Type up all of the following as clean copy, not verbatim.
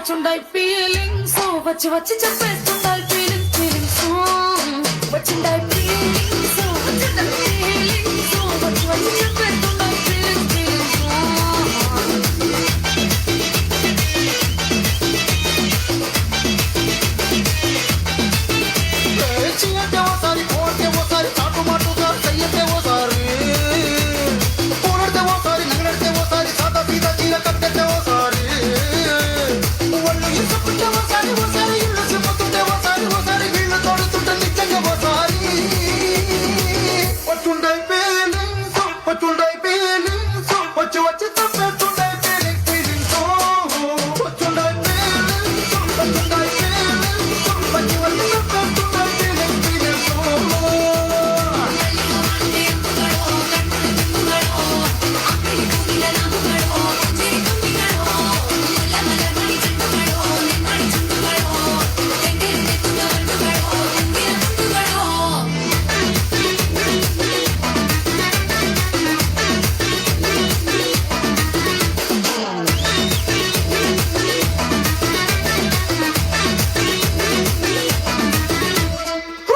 వచ్చుండాయి feelings వచ్చి వచ్చి చెప్పేస్తుండాయి feelings feelings వచ్చిండాయి feelings వచ్చిండాయి feelings వచ్చి వచ్చి చెప్పేస్తుండాయి ఫీలింగ్స్ ఫీలింగ్స్ చీయంటే ఓసారి కోడితే ఓసారి చాటు మాటుగా చెయ్యతే ఓసారి పూలడితే ఓసారి నగలడితే ఓసారి సాదా సీదా చీర కట్టెతే ఓసారి ఒళ్ళు ఇసుకుంటే ఓసారి ఓసారి ఇల్లు సిమ్ముతుంటే ఓసారి ఓసారి వీళ్ళు తోడుతుంటే నిజంగా ఓసారి వచ్చుండై ఫీలింగ్స్ వచ్చుండై ఫీలింగ్స్ వచ్చి వచ్చి తప్పేస్తుండై ఫీలింగ్స్ ఫీలింగ్స్ వచ్చుండై ఫీలింగ్స్ వచ్చుండై ఫీలింగ్స్ వచ్చి వచ్చి తప్పేస్తుండై ఫీలింగ్స్ ఫీలింగ్స్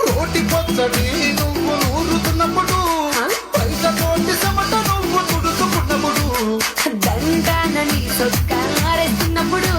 రోటి పచ్చడి నువ్వు నూరుతున్నప్పుడు పైస కోటి సమట నువ్వు తుడుచుకున్నప్పుడు దండాన నీ సొక్కారేస్తున్నప్పుడు